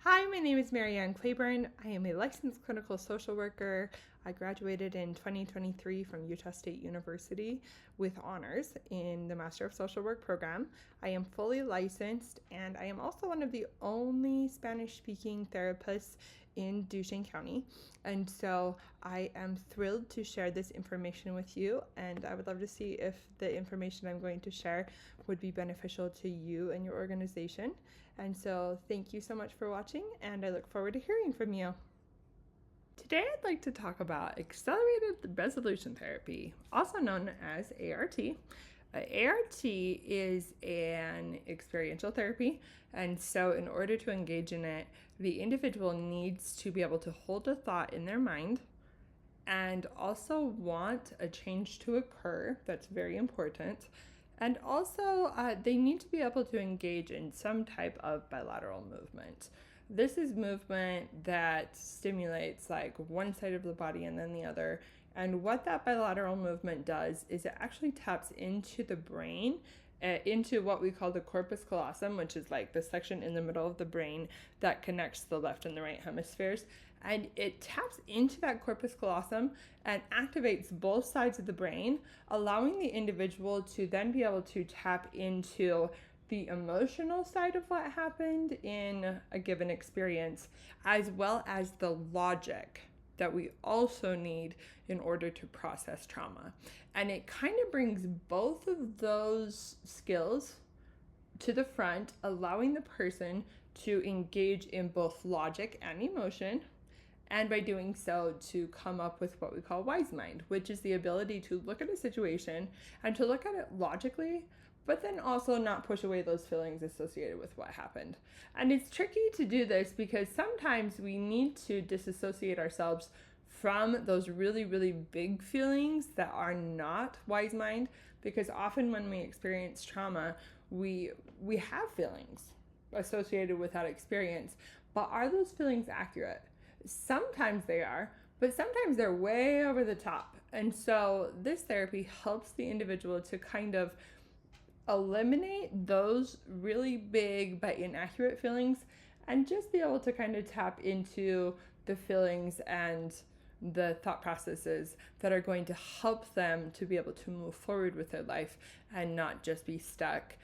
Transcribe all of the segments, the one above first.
Hi, my name is Marianne Claiborne. I am a licensed clinical social worker. I graduated in 2023 from Utah State University with honors in the Master of Social Work program. I am fully licensed, and I am also one of the only Spanish-speaking therapists in Duchesne County. And so I am thrilled to share this information with you, and I would love to see if the information I'm going to share would be beneficial to you and your organization. And so thank you so much for watching, and I look forward to hearing from you. Today I'd like to talk about accelerated resolution therapy, also known as ART. ART is an experiential therapy, and so in order to engage in it, the individual needs to be able to hold a thought in their mind and also want a change to occur. That's very important. And also, they need to be able to engage in some type of bilateral movement. This is movement that stimulates like one side of the body and then the other. And what that bilateral movement does is it actually taps into the brain, into what we call the corpus callosum, which is like the section in the middle of the brain that connects the left and the right hemispheres. And it taps into that corpus callosum and activates both sides of the brain, allowing the individual to then be able to tap into the emotional side of what happened in a given experience, as well as the logic that we also need in order to process trauma. And it kind of brings both of those skills to the front, allowing the person to engage in both logic and emotion, and by doing so to come up with what we call wise mind, which is the ability to look at a situation and to look at it logically, but then also not push away those feelings associated with what happened. And it's tricky to do this because sometimes we need to disassociate ourselves from those really, really big feelings that are not wise mind, because often when we experience trauma, we have feelings associated with that experience, but are those feelings accurate? Sometimes they are, but sometimes they're way over the top. And so this therapy helps the individual to kind of eliminate those really big but inaccurate feelings and just be able to kind of tap into the feelings and the thought processes that are going to help them to be able to move forward with their life and not just be stuck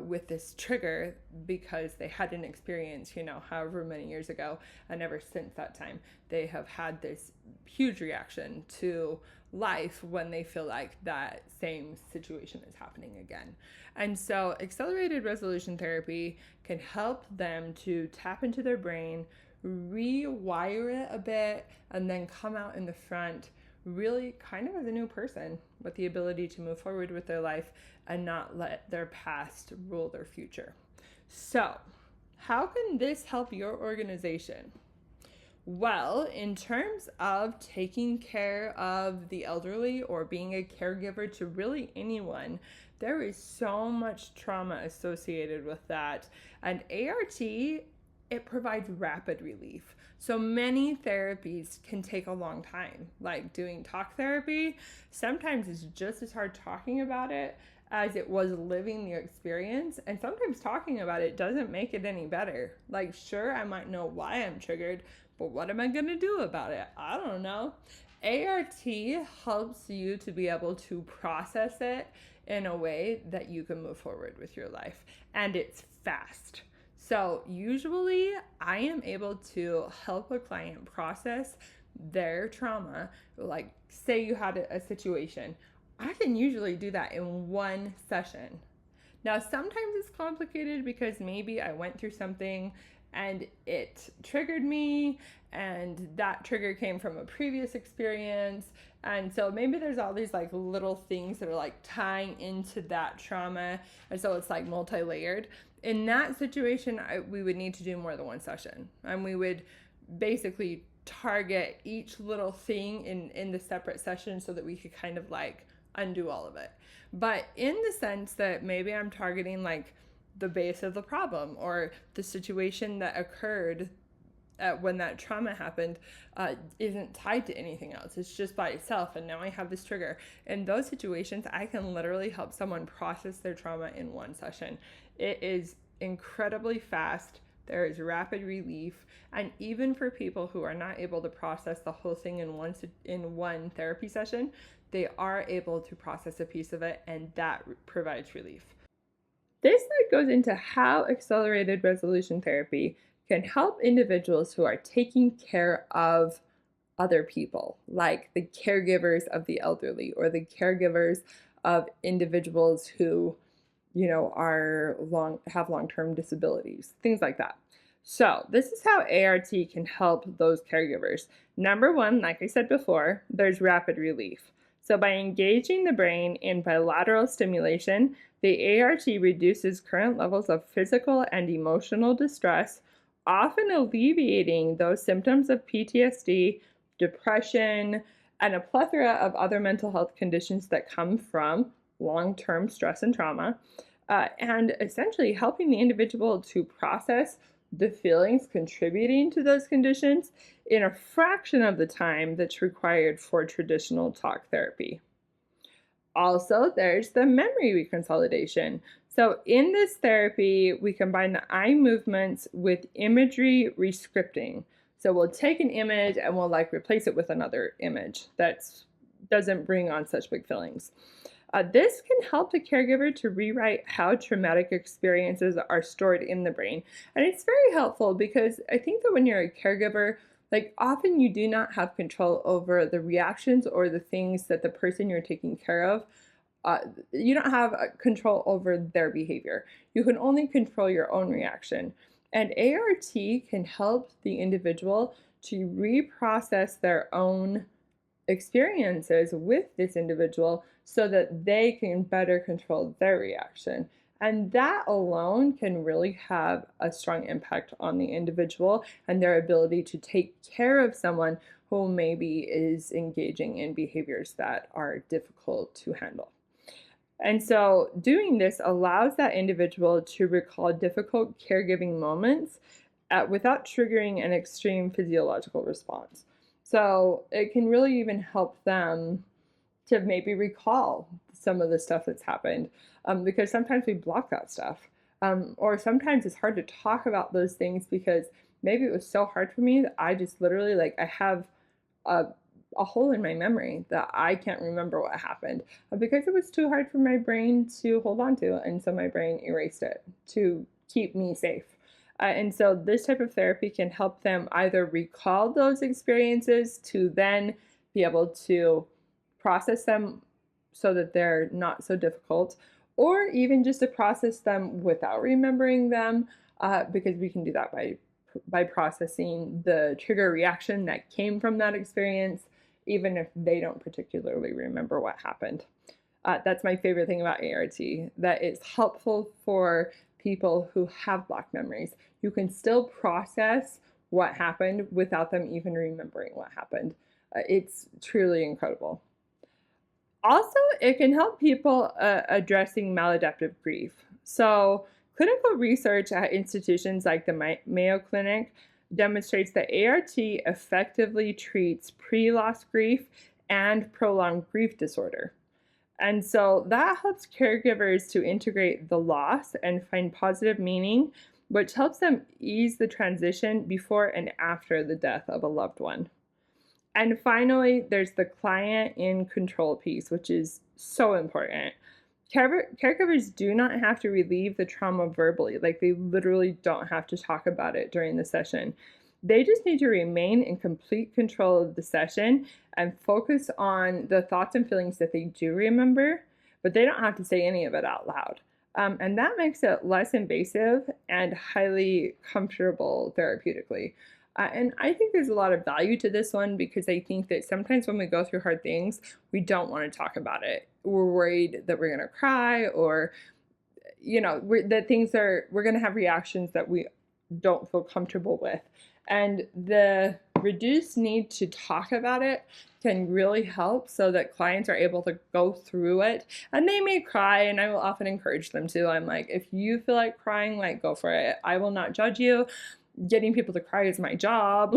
with this trigger because they had an experience, however many years ago, and ever since that time, they have had this huge reaction to life when they feel like that same situation is happening again. And so accelerated resolution therapy can help them to tap into their brain, rewire it a bit, and then come out in the front really kind of as a new person with the ability to move forward with their life and not let their past rule their future. So, how can this help your organization? Well, in terms of taking care of the elderly or being a caregiver to really anyone, there is so much trauma associated with that. And ART, it provides rapid relief. So many therapies can take a long time. Like doing talk therapy, sometimes it's just as hard talking about it as it was living the experience. And sometimes talking about it doesn't make it any better. Like, sure, I might know why I'm triggered, but what am I going to do about it? I don't know. ART helps you to be able to process it in a way that you can move forward with your life. And it's fast. So usually I am able to help a client process their trauma. Like, say you had a situation, I can usually do that in one session. Now, sometimes it's complicated because maybe I went through something and it triggered me, and that trigger came from a previous experience. And so maybe there's all these like little things that are like tying into that trauma. And so it's like multi-layered. In that situation, we would need to do more than one session. And we would basically target each little thing in the separate session so that we could kind of like undo all of it. But in the sense that maybe I'm targeting like the base of the problem or the situation that occurred when that trauma happened isn't tied to anything else. It's just by itself, and now I have this trigger. In those situations, I can literally help someone process their trauma in one session. It is incredibly fast, there is rapid relief. And even for people who are not able to process the whole thing in one therapy session, they are able to process a piece of it, and that provides relief. This goes into how accelerated resolution therapy can help individuals who are taking care of other people, like the caregivers of the elderly or the caregivers of individuals who, have long-term disabilities, things like that. So this is how ART can help those caregivers. Number one, like I said before, there's rapid relief. So by engaging the brain in bilateral stimulation, the ART reduces current levels of physical and emotional distress, often alleviating those symptoms of PTSD, depression, and a plethora of other mental health conditions that come from long-term stress and trauma, and essentially helping the individual to process the feelings contributing to those conditions in a fraction of the time that's required for traditional talk therapy. Also, there's the memory reconsolidation. So in this therapy, we combine the eye movements with imagery rescripting. So we'll take an image and we'll replace it with another image that doesn't bring on such big feelings. This can help the caregiver to rewrite how traumatic experiences are stored in the brain. And it's very helpful because I think that when you're a caregiver, often you do not have control over the reactions or the things that the person you're taking care of, you don't have control over their behavior. You can only control your own reaction. And ART can help the individual to reprocess their own experiences with this individual so that they can better control their reaction. And that alone can really have a strong impact on the individual and their ability to take care of someone who maybe is engaging in behaviors that are difficult to handle. And so doing this allows that individual to recall difficult caregiving moments without triggering an extreme physiological response. So it can really even help them to maybe recall some of the stuff that's happened, because sometimes we block that stuff. Or sometimes it's hard to talk about those things because maybe it was so hard for me that I just literally, I have a hole in my memory that I can't remember what happened because it was too hard for my brain to hold on to. And so my brain erased it to keep me safe. And so this type of therapy can help them either recall those experiences to then be able to process them so that they're not so difficult, or even just to process them without remembering them, because we can do that by processing the trigger reaction that came from that experience, even if they don't particularly remember what happened. That's my favorite thing about ART, that it's helpful for people who have blocked memories. You can still process what happened without them even remembering what happened. It's truly incredible. Also, it can help people addressing maladaptive grief. So clinical research at institutions like the Mayo Clinic demonstrates that ART effectively treats pre-loss grief and prolonged grief disorder. And so that helps caregivers to integrate the loss and find positive meaning, which helps them ease the transition before and after the death of a loved one. And finally, there's the client in control piece, which is so important. Caregivers do not have to relieve the trauma verbally, they literally don't have to talk about it during the session. They just need to remain in complete control of the session and focus on the thoughts and feelings that they do remember, but they don't have to say any of it out loud. And that makes it less invasive and highly comfortable therapeutically. And I think there's a lot of value to this one because I think that sometimes when we go through hard things, we don't want to talk about it. We're worried that we're going to cry, or, that we're going to have reactions that we don't feel comfortable with. And the reduced need to talk about it can really help so that clients are able to go through it. And they may cry, and I will often encourage them to. I'm like, if you feel like crying, go for it. I will not judge you. Getting people to cry is my job.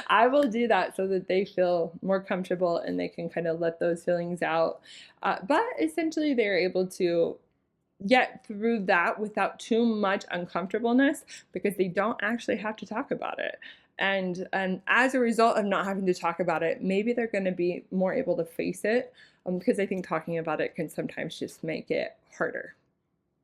I will do that so that they feel more comfortable and they can kind of let those feelings out. But essentially, they're able to get through that without too much uncomfortableness, because they don't actually have to talk about it. And as a result of not having to talk about it, maybe they're going to be more able to face it, because I think talking about it can sometimes just make it harder.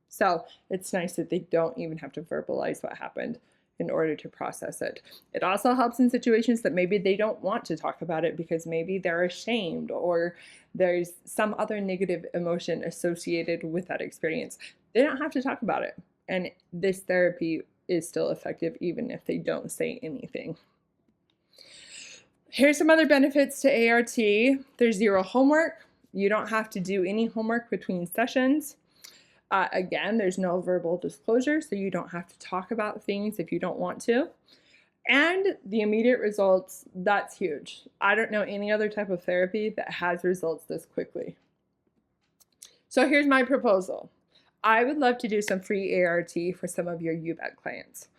So it's nice that they don't even have to verbalize what happened in order to process it. It also helps in situations that maybe they don't want to talk about it because maybe they're ashamed or there's some other negative emotion associated with that experience. They don't have to talk about it. And this therapy is still effective even if they don't say anything. Here's some other benefits to ART. There's zero homework. You don't have to do any homework between sessions. Again, there's no verbal disclosure, so you don't have to talk about things if you don't want to. And the immediate results, that's huge. I don't know any other type of therapy that has results this quickly. So here's my proposal. I would love to do some free ART for some of your UBAC clients.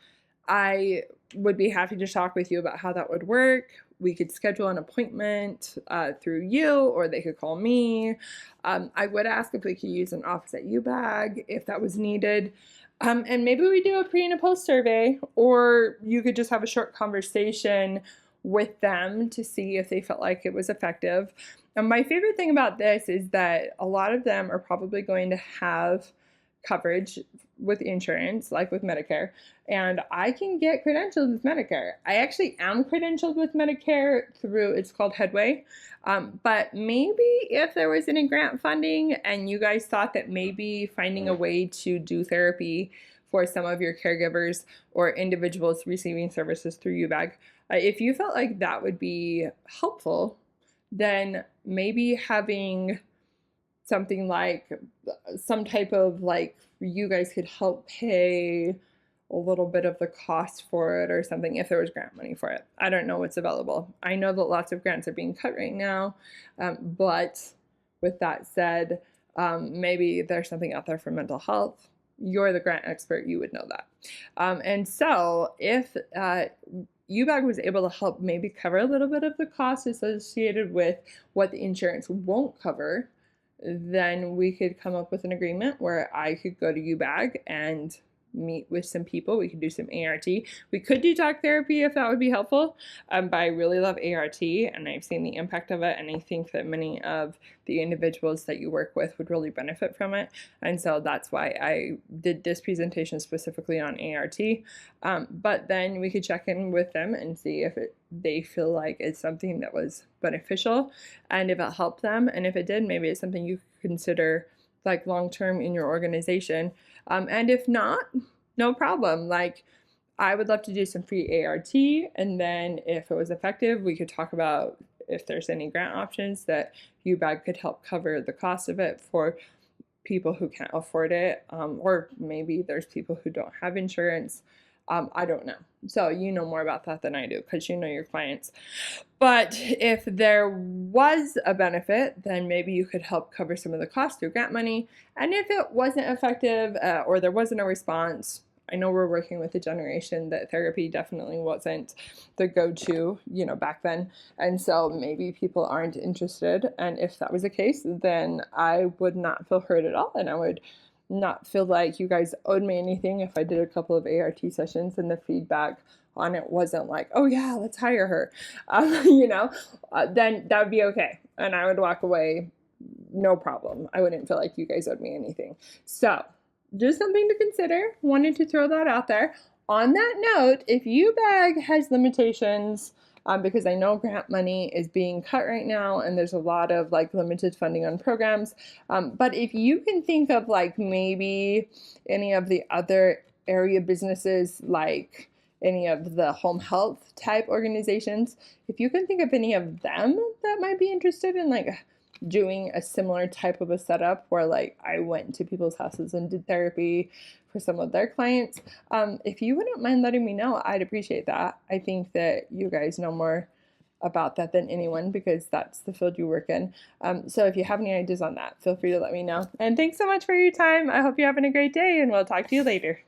I would be happy to talk with you about how that would work. We could schedule an appointment through you, or they could call me. I would ask if we could use an office at UBAG if that was needed. And maybe we do a pre and a post survey, or you could just have a short conversation with them to see if they felt like it was effective. And my favorite thing about this is that a lot of them are probably going to have coverage with insurance, like with Medicare, and I can get credentialed with Medicare. I actually am credentialed with Medicare through, it's called Headway, but maybe if there was any grant funding and you guys thought that maybe finding a way to do therapy for some of your caregivers or individuals receiving services through UBAG, if you felt like that would be helpful, then maybe having something like some type of like you guys could help pay a little bit of the cost for it or something if there was grant money for it. I don't know what's available. I know that lots of grants are being cut right now, but with that said, maybe there's something out there for mental health. You're the grant expert, you would know that. And so if UBAG was able to help maybe cover a little bit of the cost associated with what the insurance won't cover, then we could come up with an agreement where I could go to UBAG and meet with some people. We could do some ART. We could do talk therapy if that would be helpful. But I really love ART and I've seen the impact of it. And I think that many of the individuals that you work with would really benefit from it. And so that's why I did this presentation specifically on ART. But then we could check in with them and see if they feel like it's something that was beneficial and if it helped them. And if it did, maybe it's something you could consider like long-term in your organization. And if not, no problem. Like, I would love to do some free ART, and then if it was effective, we could talk about if there's any grant options that UBAG could help cover the cost of it for people who can't afford it, or maybe there's people who don't have insurance. I don't know. So you know more about that than I do because you know your clients. But if there was a benefit, then maybe you could help cover some of the costs through grant money. And if it wasn't effective or there wasn't a response, I know we're working with a generation that therapy definitely wasn't the go-to, back then. And so maybe people aren't interested. And if that was the case, then I would not feel hurt at all. And I would not feel like you guys owed me anything if I did a couple of ART sessions and the feedback on it wasn't like, oh yeah, let's hire her, then that would be okay. And I would walk away, no problem. I wouldn't feel like you guys owed me anything. So just something to consider. Wanted to throw that out there. On that note, if UBAG has limitations, because I know grant money is being cut right now and there's a lot of like limited funding on programs. But if you can think of like maybe any of the other area businesses, like any of the home health type organizations, if you can think of any of them that might be interested in like doing a similar type of a setup where like I went to people's houses and did therapy for some of their clients, if you wouldn't mind letting me know, I'd appreciate that. I think that you guys know more about that than anyone because that's the field you work in. So if you have any ideas on that, feel free to let me know. And thanks so much for your time. I hope you're having a great day and we'll talk to you later.